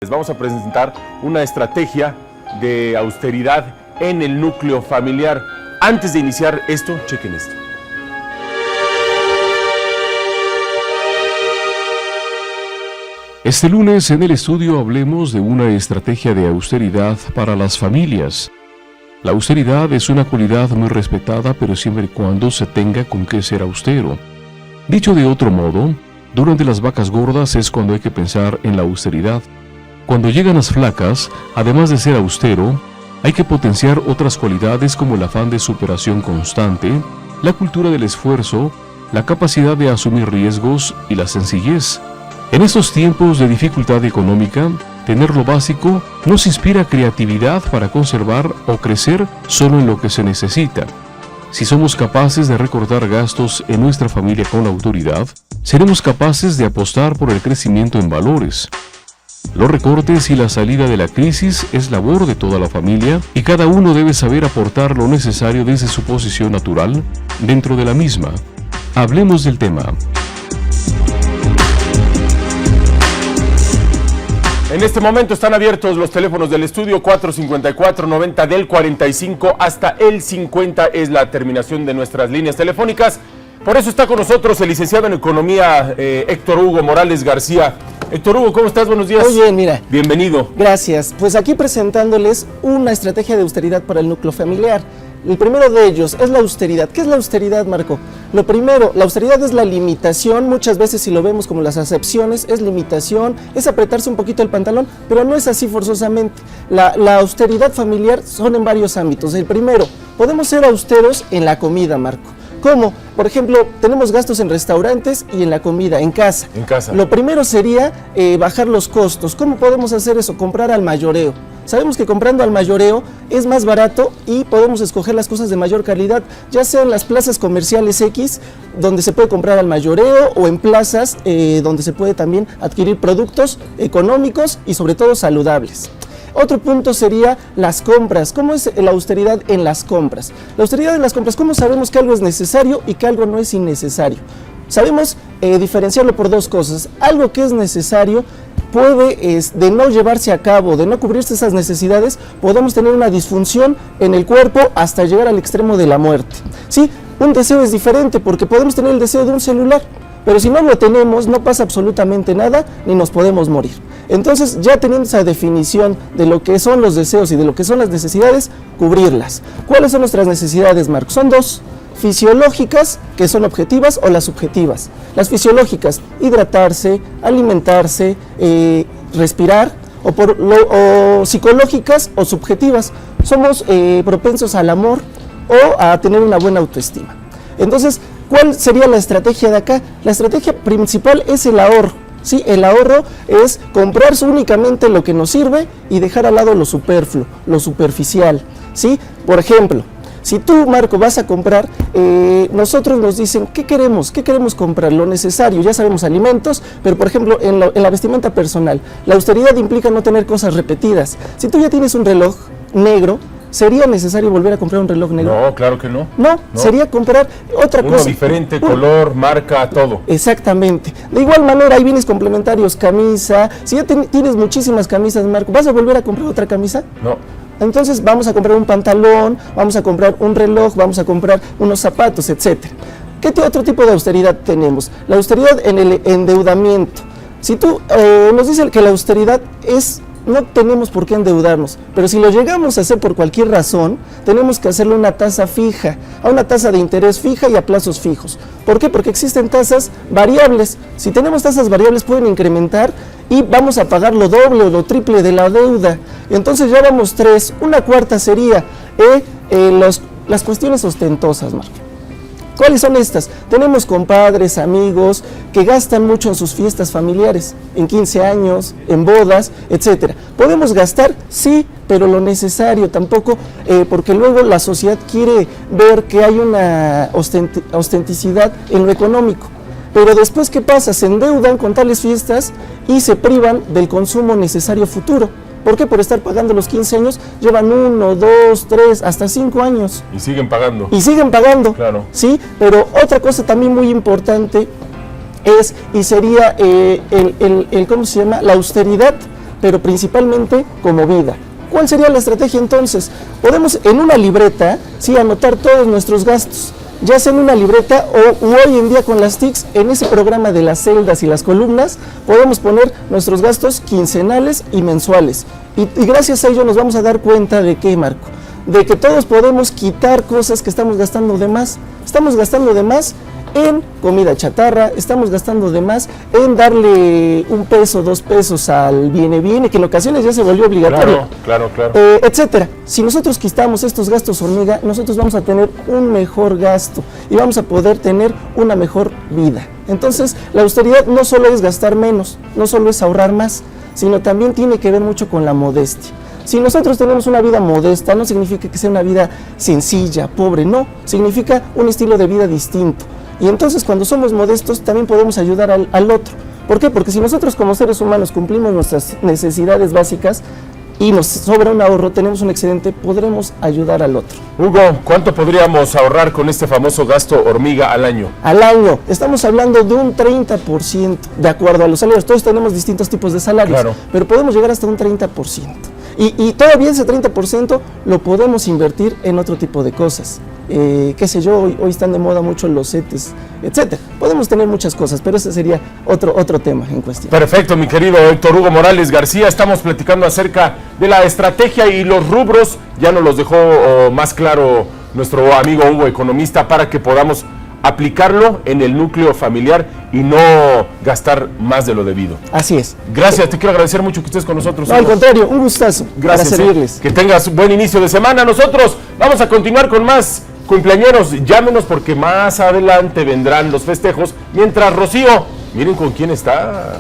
Les vamos a presentar una estrategia de austeridad en el núcleo familiar. Antes de iniciar esto, chequen esto. Este lunes en el estudio hablemos de una estrategia de austeridad para las familias. La austeridad es una cualidad muy respetada, pero siempre y cuando se tenga con qué ser austero. Dicho de otro modo, durante las vacas gordas es cuando hay que pensar en la austeridad. Cuando llegan las flacas, además de ser austero, hay que potenciar otras cualidades como el afán de superación constante, la cultura del esfuerzo, la capacidad de asumir riesgos y la sencillez. En estos tiempos de dificultad económica, tener lo básico nos inspira creatividad para conservar o crecer solo en lo que se necesita. Si somos capaces de recortar gastos en nuestra familia con autoridad, seremos capaces de apostar por el crecimiento en valores. Los recortes y la salida de la crisis es labor de toda la familia y cada uno debe saber aportar lo necesario desde su posición natural dentro de la misma. Hablemos del tema. En este momento están abiertos los teléfonos del estudio 454-90 del 45 hasta el 50 es la terminación de nuestras líneas telefónicas. Por eso está con nosotros el licenciado en Economía Héctor Hugo Morales García. Héctor Hugo, ¿cómo estás? Buenos días. Muy bien, mira. Bienvenido. Gracias. Pues aquí presentándoles una estrategia de austeridad para el núcleo familiar. El primero de ellos es la austeridad. ¿Qué es la austeridad, Marco? Lo primero, la austeridad es la limitación. Muchas veces si lo vemos como las acepciones, es limitación, es apretarse un poquito el pantalón, pero no es así forzosamente. La austeridad familiar son en varios ámbitos. El primero, podemos ser austeros en la comida, Marco. ¿Cómo? Por ejemplo, tenemos gastos en restaurantes y en la comida, en casa. En casa. Lo primero sería bajar los costos. ¿Cómo podemos hacer eso? Comprar al mayoreo. Sabemos que comprando al mayoreo es más barato y podemos escoger las cosas de mayor calidad, ya sea en las plazas comerciales X, donde se puede comprar al mayoreo, o en plazas donde se puede también adquirir productos económicos y sobre todo saludables. Otro punto sería las compras. ¿Cómo es la austeridad en las compras? La austeridad en las compras, ¿cómo sabemos que algo es necesario y que algo no es innecesario? Sabemos diferenciarlo por dos cosas. Algo que es necesario puede, de no llevarse a cabo, de no cubrirse esas necesidades, podemos tener una disfunción en el cuerpo hasta llegar al extremo de la muerte. ¿Sí? Un deseo es diferente porque podemos tener el deseo de un celular, pero si no lo tenemos no pasa absolutamente nada ni nos podemos morir. Entonces, ya teniendo esa definición de lo que son los deseos y de lo que son las necesidades, cubrirlas. ¿Cuáles son nuestras necesidades, Marco? Son dos: fisiológicas, que son objetivas, o las subjetivas. Las fisiológicas, hidratarse, alimentarse, respirar, o psicológicas o subjetivas. Somos propensos al amor o a tener una buena autoestima. Entonces, ¿cuál sería la estrategia de acá? La estrategia principal es el ahorro. Sí, el ahorro es comprarse únicamente lo que nos sirve y dejar al lado lo superfluo, lo superficial. ¿Sí? Por ejemplo, si tú, Marco, vas a comprar, nosotros nos dicen, ¿qué queremos? ¿Qué queremos comprar? Lo necesario, ya sabemos, alimentos, pero por ejemplo, en la vestimenta personal, la austeridad implica no tener cosas repetidas. Si tú ya tienes un reloj negro, ¿sería necesario volver a comprar un reloj negro? No, claro que no. No, sería comprar otra cosa. Diferente, color, marca, todo. Exactamente. De igual manera, hay bienes complementarios, camisa. Si ya tienes muchísimas camisas, Marco, ¿vas a volver a comprar otra camisa? No. Entonces vamos a comprar un pantalón, vamos a comprar un reloj, vamos a comprar unos zapatos, etc. ¿Qué otro tipo de austeridad tenemos? La austeridad en el endeudamiento. Si tú nos dicen que la austeridad es, no tenemos por qué endeudarnos, pero si lo llegamos a hacer por cualquier razón, tenemos que hacerle una tasa fija, a una tasa de interés fija y a plazos fijos. ¿Por qué? Porque existen tasas variables. Si tenemos tasas variables pueden incrementar y vamos a pagar lo doble o lo triple de la deuda. Entonces ya vamos tres. Una cuarta sería las cuestiones ostentosas, Marco. ¿Cuáles son estas? Tenemos compadres, amigos que gastan mucho en sus fiestas familiares, en 15 años, en bodas, etc. ¿Podemos gastar? Sí, pero lo necesario, tampoco, porque luego la sociedad quiere ver que hay una ostenticidad en lo económico. Pero después, ¿qué pasa? Se endeudan con tales fiestas y se privan del consumo necesario futuro. ¿Por qué? Por estar pagando los 15 años, llevan 1, 2, 3, hasta 5 años. Y siguen pagando. Y siguen pagando. Claro. Sí, pero otra cosa también muy importante es, y sería ¿cómo se llama? La austeridad pero principalmente como vida. ¿Cuál sería la estrategia entonces? Podemos en una libreta, sí, anotar todos nuestros gastos, ya sea en una libreta o hoy en día con las TICs, en ese programa de las celdas y las columnas, podemos poner nuestros gastos quincenales y mensuales. Y gracias a ello nos vamos a dar cuenta de qué, Marco, de que todos podemos quitar cosas que estamos gastando de más. Estamos gastando de más en comida chatarra, estamos gastando de más en darle $1, $2 al viene, que en ocasiones ya se volvió obligatorio. Claro. Etcétera. Si nosotros quitamos estos gastos hormiga, nosotros vamos a tener un mejor gasto y vamos a poder tener una mejor vida. Entonces, la austeridad no solo es gastar menos, no solo es ahorrar más, sino también tiene que ver mucho con la modestia. Si nosotros tenemos una vida modesta, no significa que sea una vida sencilla, pobre, no, significa un estilo de vida distinto. Y entonces cuando somos modestos también podemos ayudar al otro. ¿Por qué? Porque si nosotros como seres humanos cumplimos nuestras necesidades básicas y nos sobra un ahorro, tenemos un excedente, podremos ayudar al otro. Hugo, ¿cuánto podríamos ahorrar con este famoso gasto hormiga al año? Al año, estamos hablando de un 30%, de acuerdo a los salarios. Todos tenemos distintos tipos de salarios, claro, pero podemos llegar hasta un 30%. Y todavía ese 30% lo podemos invertir en otro tipo de cosas. Qué sé yo, hoy están de moda mucho los CETES, etcétera. Podemos tener muchas cosas, pero ese sería otro tema en cuestión. Perfecto, mi querido Héctor Hugo Morales García. Estamos platicando acerca de la estrategia y los rubros. Ya nos los dejó más claro nuestro amigo Hugo, economista, para que podamos aplicarlo en el núcleo familiar y no gastar más de lo debido. Así es. Gracias, te quiero agradecer mucho que estés con nosotros. No, al contrario, un gustazo. Gracias, para servirles. Que tengas buen inicio de semana. Nosotros vamos a continuar con más cumpleañeros. Llámenos porque más adelante vendrán los festejos. Mientras, Rocío, miren con quién está.